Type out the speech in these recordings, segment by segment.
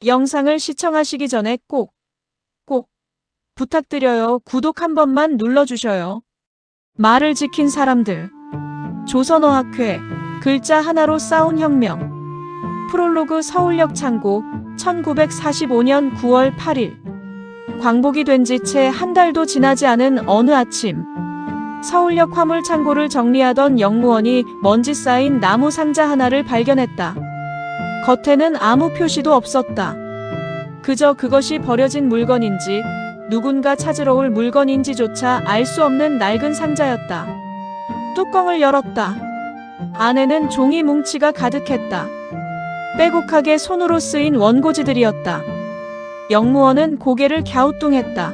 영상을 시청하시기 전에 꼭 부탁드려요. 구독 한 번만 눌러주셔요. 말을 지킨 사람들. 조선어학회. 글자 하나로 싸운 혁명. 프롤로그. 서울역 창고. 1945년 9월 8일. 광복이 된 지 채 한 달도 지나지 않은 어느 아침, 서울역 화물 창고를 정리하던 영무원이 먼지 쌓인 나무 상자 하나를 발견했다. 겉에는 아무 표시도 없었다. 그저 그것이 버려진 물건인지 누군가 찾으러 올 물건인지조차 알 수 없는 낡은 상자였다. 뚜껑을 열었다. 안에는 종이 뭉치가 가득했다. 빼곡하게 손으로 쓰인 원고지들이었다. 영무원은 고개를 갸우뚱했다.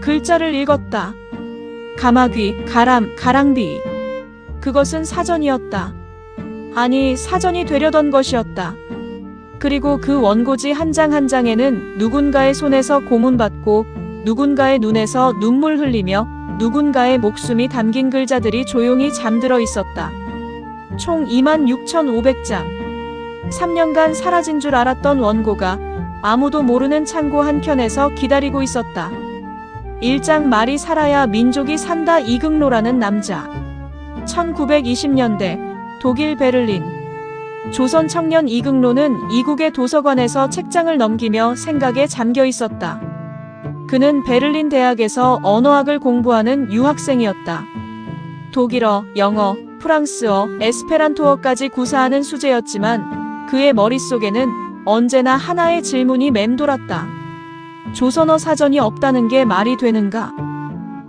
글자를 읽었다. 가마귀, 가람, 가랑비. 그것은 사전이었다. 아니, 사전이 되려던 것이었다. 그리고 그 원고지 한 장 한 장에는 누군가의 손에서 고문받고 누군가의 눈에서 눈물 흘리며 누군가의 목숨이 담긴 글자들이 조용히 잠들어 있었다. 총 26,500장. 3년간 사라진 줄 알았던 원고가 아무도 모르는 창고 한켠에서 기다리고 있었다. 1장 말이 살아야 민족이 산다. 이극노라는 남자. 1920년대 독일 베를린. 조선 청년 이극노는 이국의 도서관에서 책장을 넘기며 생각에 잠겨 있었다. 그는 베를린 대학에서 언어학을 공부하는 유학생이었다. 독일어, 영어, 프랑스어, 에스페란토어까지 구사하는 수재였지만 그의 머릿속에는 언제나 하나의 질문이 맴돌았다. 조선어 사전이 없다는 게 말이 되는가?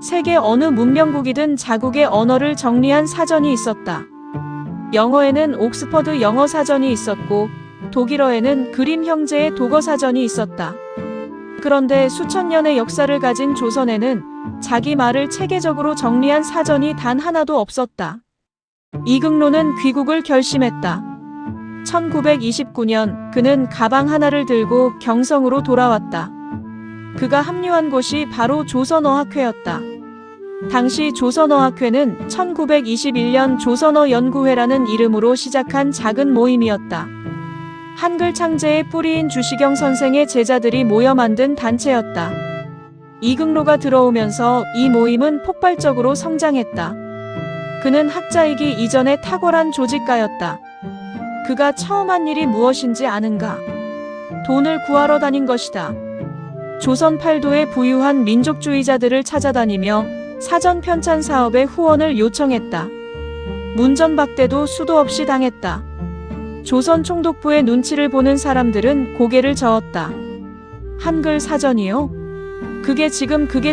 세계 어느 문명국이든 자국의 언어를 정리한 사전이 있었다. 영어에는 옥스퍼드 영어 사전이 있었고 독일어에는 그림 형제의 독어 사전이 있었다. 그런데 수천 년의 역사를 가진 조선에는 자기 말을 체계적으로 정리한 사전이 단 하나도 없었다. 이극노는 귀국을 결심했다. 1929년 그는 가방 하나를 들고 경성으로 돌아왔다. 그가 합류한 곳이 바로 조선어학회였다. 당시 조선어학회는 1921년 조선어연구회라는 이름으로 시작한 작은 모임이었다. 한글 창제의 뿌리인 주시경 선생의 제자들이 모여 만든 단체였다. 이극노가 들어오면서 이 모임은 폭발적으로 성장했다. 그는 학자이기 이전에 탁월한 조직가였다. 그가 처음 한 일이 무엇인지 아는가? 돈을 구하러 다닌 것이다. 조선 팔도에 부유한 민족주의자들을 찾아다니며 사전 편찬 사업에 후원을 요청했다. 문전박대도 수도 없이 당했다. 조선 총독부의 눈치를 보는 사람들은 고개를 저었다. 한글 사전이요? 그게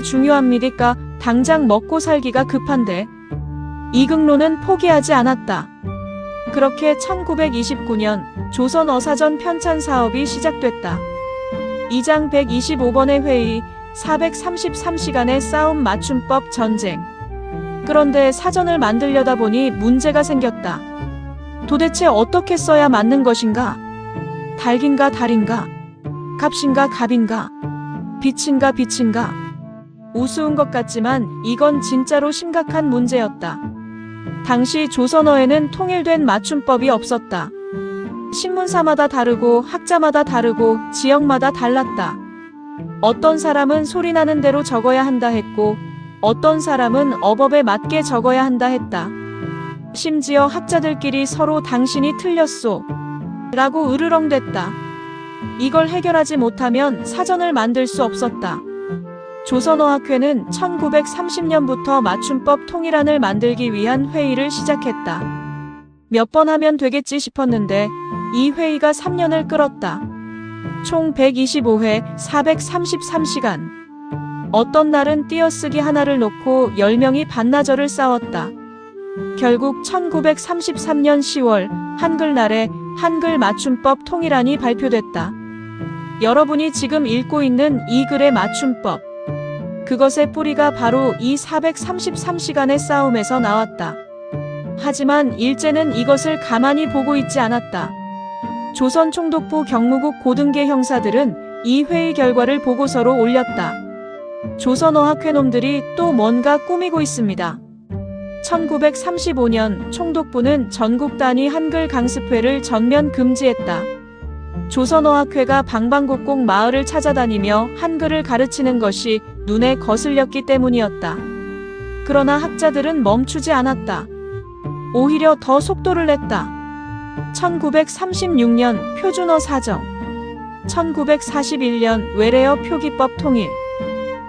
중요합니까? 당장 먹고 살기가 급한데. 이극노는 포기하지 않았다. 그렇게 1929년 조선어사전 편찬 사업이 시작됐다. 2장 125번의 회의, 433시간의 싸움. 맞춤법 전쟁. 그런데 사전을 만들려다 보니 문제가 생겼다. 도대체 어떻게 써야 맞는 것인가? 달긴가 달인가? 갑신가 갑인가? 빛인가 빛인가? 우스운 것 같지만 이건 진짜로 심각한 문제였다. 당시 조선어에는 통일된 맞춤법이 없었다. 신문사마다 다르고 학자마다 다르고 지역마다 달랐다. 어떤 사람은 소리나는 대로 적어야 한다 했고 어떤 사람은 어법에 맞게 적어야 한다 했다. 심지어 학자들끼리 서로 당신이 틀렸소 라고 으르렁댔다. 이걸 해결하지 못하면 사전을 만들 수 없었다. 조선어학회는 1930년부터 맞춤법 통일안을 만들기 위한 회의를 시작했다. 몇 번 하면 되겠지 싶었는데 이 회의가 3년을 끌었다. 총 125회, 433시간. 어떤 날은 띄어쓰기 하나를 놓고 10명이 반나절을 싸웠다. 결국 1933년 10월 한글날에 한글 맞춤법 통일안이 발표됐다. 여러분이 지금 읽고 있는 이 글의 맞춤법. 그것의 뿌리가 바로 이 433시간의 싸움에서 나왔다. 하지만 일제는 이것을 가만히 보고 있지 않았다. 조선 총독부 경무국 고등계 형사들은 이 회의 결과를 보고서로 올렸다. 조선어학회놈들이 또 뭔가 꾸미고 있습니다. 1935년 총독부는 전국 단위 한글 강습회를 전면 금지했다. 조선어학회가 방방곡곡 마을을 찾아다니며 한글을 가르치는 것이 눈에 거슬렸기 때문이었다. 그러나 학자들은 멈추지 않았다. 오히려 더 속도를 냈다. 1936년 표준어 사정, 1941년 외래어 표기법 통일,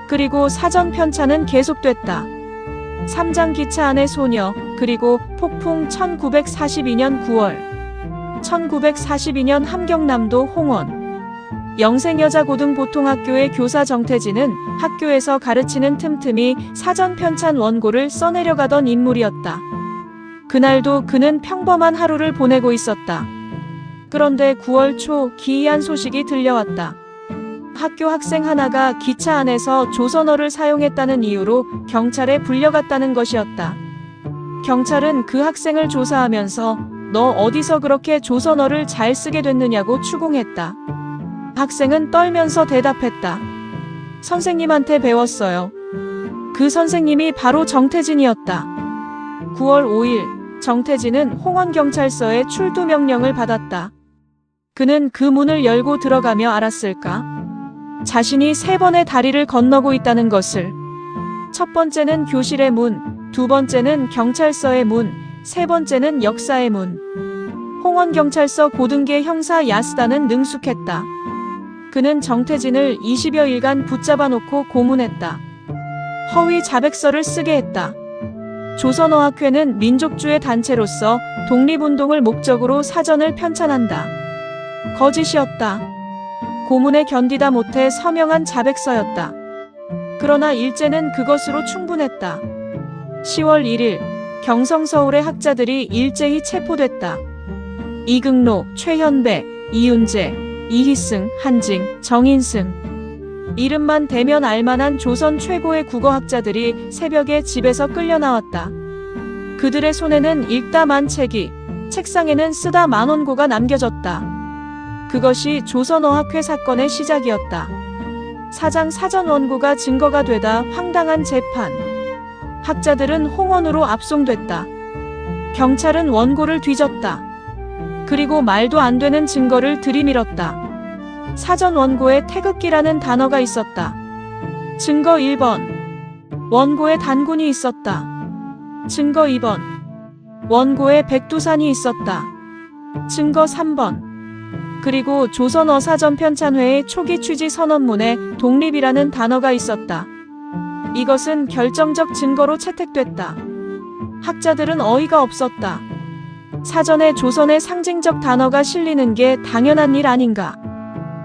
그리고 사전 편찬은 계속됐다. 삼장 기차 안의 소녀, 그리고 폭풍 1942년 9월, 1942년 함경남도 홍원. 영생여자고등보통학교의 교사 정태진은 학교에서 가르치는 틈틈이 사전 편찬 원고를 써내려가던 인물이었다. 그날도 그는 평범한 하루를 보내고 있었다. 그런데 9월 초 기이한 소식이 들려왔다. 학교 학생 하나가 기차 안에서 조선어를 사용했다는 이유로 경찰에 불려갔다는 것이었다. 경찰은 그 학생을 조사하면서 너 어디서 그렇게 조선어를 잘 쓰게 됐느냐고 추궁했다. 학생은 떨면서 대답했다. 선생님한테 배웠어요. 그 선생님이 바로 정태진이었다. 9월 5일 정태진은 홍원경찰서에 출두 명령을 받았다. 그는 그 문을 열고 들어가며 알았을까? 자신이 3번의 다리를 건너고 있다는 것을. 첫 번째는 교실의 문, 두 번째는 경찰서의 문, 세 번째는 역사의 문. 홍원경찰서 고등계 형사 야스다는 능숙했다. 그는 정태진을 20여일간 붙잡아 놓고 고문했다. 허위 자백서를 쓰게 했다. 조선어학회는 민족주의 단체로서 독립운동을 목적으로 사전을 편찬한다. 거짓이었다. 고문에 견디다 못해 서명한 자백서였다. 그러나 일제는 그것으로 충분했다. 10월 1일 경성서울의 학자들이 일제히 체포됐다. 이극로, 최현배, 이윤재, 이희승, 한징, 정인승. 이름만 대면 알만한 조선 최고의 국어학자들이 새벽에 집에서 끌려나왔다. 그들의 손에는 읽다 만 책이, 책상에는 쓰다 만 원고가 남겨졌다. 그것이 조선어학회 사건의 시작이었다. 사장 사전 원고가 증거가 되다 황당한 재판. 학자들은 홍원으로 압송됐다. 경찰은 원고를 뒤졌다. 그리고 말도 안 되는 증거를 들이밀었다. 사전 원고에 태극기라는 단어가 있었다. 증거 1번. 원고에 단군이 있었다. 증거 2번. 원고에 백두산이 있었다. 증거 3번. 그리고 조선어사전편찬회의 초기 취지 선언문에 독립이라는 단어가 있었다. 이것은 결정적 증거로 채택됐다. 학자들은 어이가 없었다. 사전에 조선의 상징적 단어가 실리는 게 당연한 일 아닌가.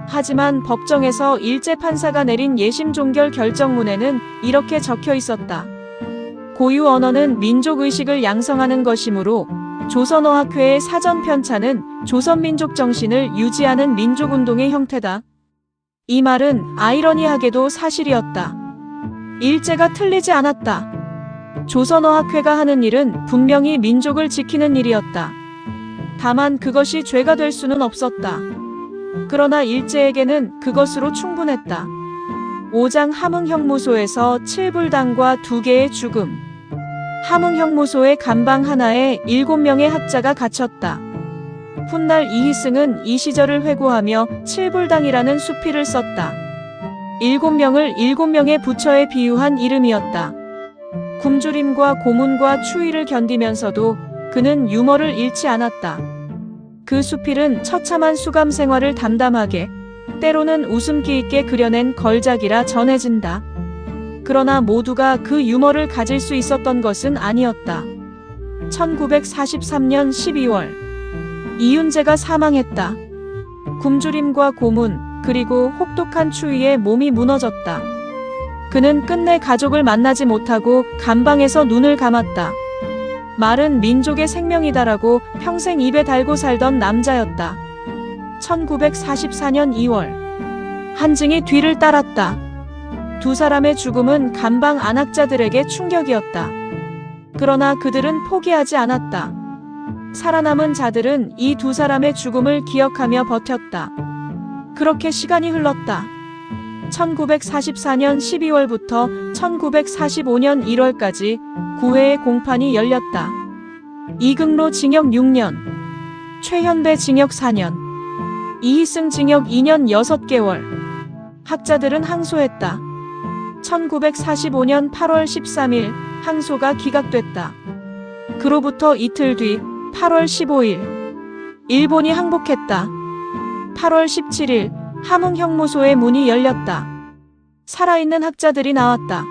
하지만 법정에서 일제 판사가 내린 예심 종결 결정문에는 이렇게 적혀 있었다. 고유 언어는 민족의식을 양성하는 것이므로 조선어학회의 사전 편찬은 조선민족 정신을 유지하는 민족운동의 형태다. 이 말은 아이러니하게도 사실이었다. 일제가 틀리지 않았다. 조선어학회가 하는 일은 분명히 민족을 지키는 일이었다. 다만 그것이 죄가 될 수는 없었다. 그러나 일제에게는 그것으로 충분했다. 5장 함흥형무소에서 7불당과 2개의 죽음. 함흥형무소의 감방 하나에 7명의 학자가 갇혔다. 훗날 이희승은 이 시절을 회고하며 7불당이라는 수필을 썼다. 7명을 7명의 부처에 비유한 이름이었다. 굶주림과 고문과 추위를 견디면서도 그는 유머를 잃지 않았다. 그 수필은 처참한 수감 생활을 담담하게, 때로는 웃음기 있게 그려낸 걸작이라 전해진다. 그러나 모두가 그 유머를 가질 수 있었던 것은 아니었다. 1943년 12월 이윤재가 사망했다. 굶주림과 고문, 그리고 혹독한 추위에 몸이 무너졌다. 그는 끝내 가족을 만나지 못하고 감방에서 눈을 감았다. 말은 민족의 생명이다라고 평생 입에 달고 살던 남자였다. 1944년 2월 한증이 뒤를 따랐다. 두 사람의 죽음은 감방 안학자들에게 충격이었다. 그러나 그들은 포기하지 않았다. 살아남은 자들은 이 두 사람의 죽음을 기억하며 버텼다. 그렇게 시간이 흘렀다. 1944년 12월부터 1945년 1월까지 9회의 공판이 열렸다. 이극로 징역 6년, 최현배 징역 4년, 이희승 징역 2년 6개월. 학자들은 항소했다. 1945년 8월 13일 항소가 기각됐다. 그로부터 이틀 뒤 8월 15일 일본이 항복했다. 8월 17일 함흥 형무소의 문이 열렸다. 살아있는 학자들이 나왔다.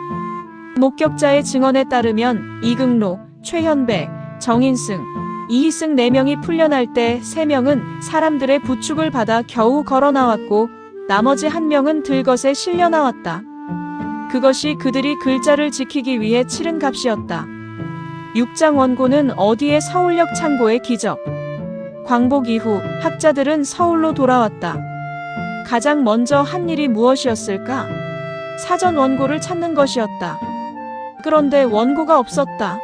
목격자의 증언에 따르면 이극로, 최현배, 정인승, 이희승 4명이 풀려날 때 3명은 사람들의 부축을 받아 겨우 걸어 나왔고 나머지 1명은 들것에 실려 나왔다. 그것이 그들이 글자를 지키기 위해 치른 값이었다. 6장 원고는 어디에 서울역 창고의 기적. 광복 이후 학자들은 서울로 돌아왔다. 가장 먼저 한 일이 무엇이었을까? 사전 원고를 찾는 것이었다. 그런데 원고가 없었다.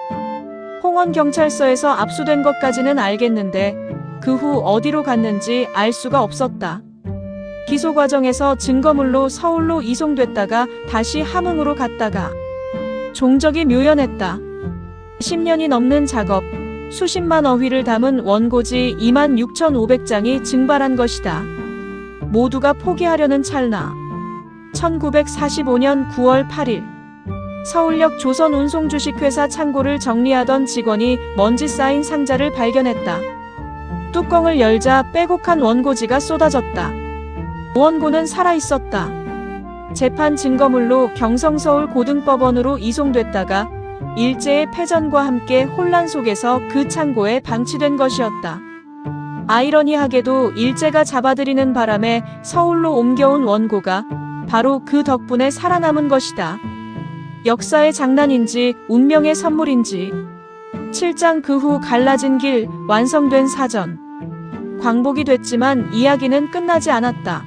홍원경찰서에서 압수된 것까지는 알겠는데 그 후 어디로 갔는지 알 수가 없었다. 기소 과정에서 증거물로 서울로 이송됐다가 다시 함흥으로 갔다가 종적이 묘연했다. 10년이 넘는 작업, 수십만 어휘를 담은 원고지 26,500장이 증발한 것이다. 모두가 포기하려는 찰나 1945년 9월 8일 서울역 조선운송주식회사 창고를 정리하던 직원이 먼지 쌓인 상자를 발견했다. 뚜껑을 열자 빼곡한 원고지가 쏟아졌다. 원고는 살아있었다. 재판 증거물로 경성서울고등법원으로 이송됐다가 일제의 패전과 함께 혼란 속에서 그 창고에 방치된 것이었다. 아이러니하게도 일제가 잡아들이는 바람에 서울로 옮겨온 원고가 바로 그 덕분에 살아남은 것이다. 역사의 장난인지 운명의 선물인지. 7장 그 후 갈라진 길, 완성된 사전. 광복이 됐지만 이야기는 끝나지 않았다.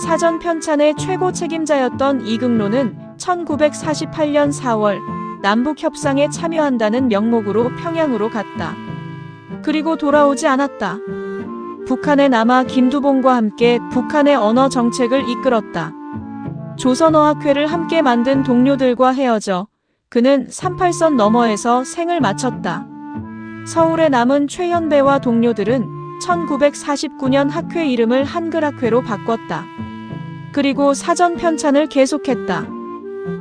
사전 편찬의 최고 책임자였던 이극로는 1948년 4월 남북협상에 참여한다는 명목으로 평양으로 갔다. 그리고 돌아오지 않았다. 북한에 남아 김두봉과 함께 북한의 언어 정책을 이끌었다. 조선어학회를 함께 만든 동료들과 헤어져 그는 38선 너머에서 생을 마쳤다. 서울에 남은 최현배와 동료들은 1949년 학회 이름을 한글학회로 바꿨다. 그리고 사전 편찬을 계속했다.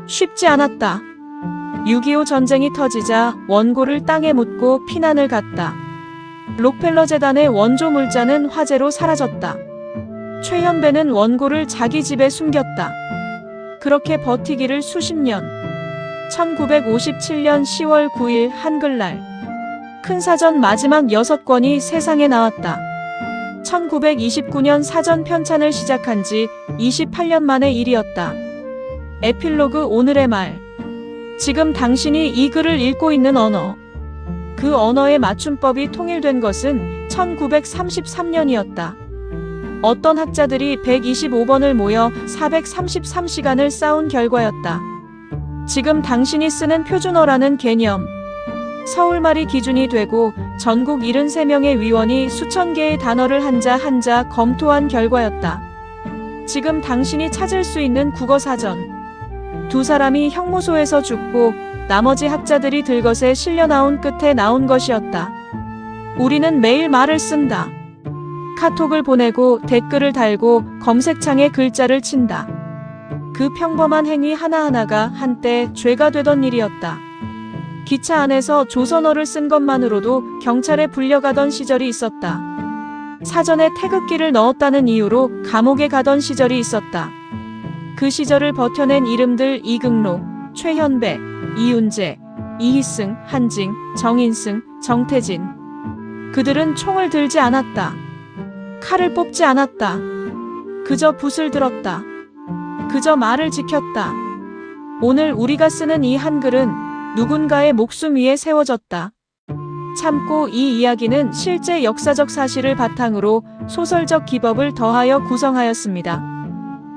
쉽지 않았다. 6.25 전쟁이 터지자 원고를 땅에 묻고 피난을 갔다. 록펠러 재단의 원조 물자는 화재로 사라졌다. 최현배는 원고를 자기 집에 숨겼다. 그렇게 버티기를 수십 년. 1957년 10월 9일 한글날 큰 사전 마지막 6권이 세상에 나왔다. 1929년 사전 편찬을 시작한 지 28년 만의 일이었다. 에필로그 오늘의 말. 지금 당신이 이 글을 읽고 있는 언어. 그 언어의 맞춤법이 통일된 것은 1933년이었다. 어떤 학자들이 125번을 모여 433시간을 쌓은 결과였다. 지금 당신이 쓰는 표준어라는 개념. 서울말이 기준이 되고 전국 73명의 위원이 수천 개의 단어를 한자 한자 검토한 결과였다. 지금 당신이 찾을 수 있는 국어사전. 2사람이 형무소에서 죽고 나머지 학자들이 들것에 실려 나온 끝에 나온 것이었다. 우리는 매일 말을 쓴다. 카톡을 보내고 댓글을 달고 검색창에 글자를 친다. 그 평범한 행위 하나하나가 한때 죄가 되던 일이었다. 기차 안에서 조선어를 쓴 것만으로도 경찰에 불려가던 시절이 있었다. 사전에 태극기를 넣었다는 이유로 감옥에 가던 시절이 있었다. 그 시절을 버텨낸 이름들 이극로, 최현배, 이윤재, 이희승, 한징, 정인승, 정태진. 그들은 총을 들지 않았다. 칼을 뽑지 않았다. 그저 붓을 들었다. 그저 말을 지켰다. 오늘 우리가 쓰는 이 한글은 누군가의 목숨 위에 세워졌다. 참고 이 이야기는 실제 역사적 사실을 바탕으로 소설적 기법을 더하여 구성하였습니다.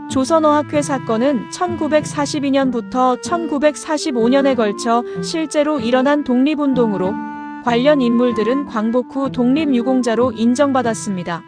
조선어학회 사건은 1942년부터 1945년에 걸쳐 실제로 일어난 독립운동으로 관련 인물들은 광복 후 독립유공자로 인정받았습니다.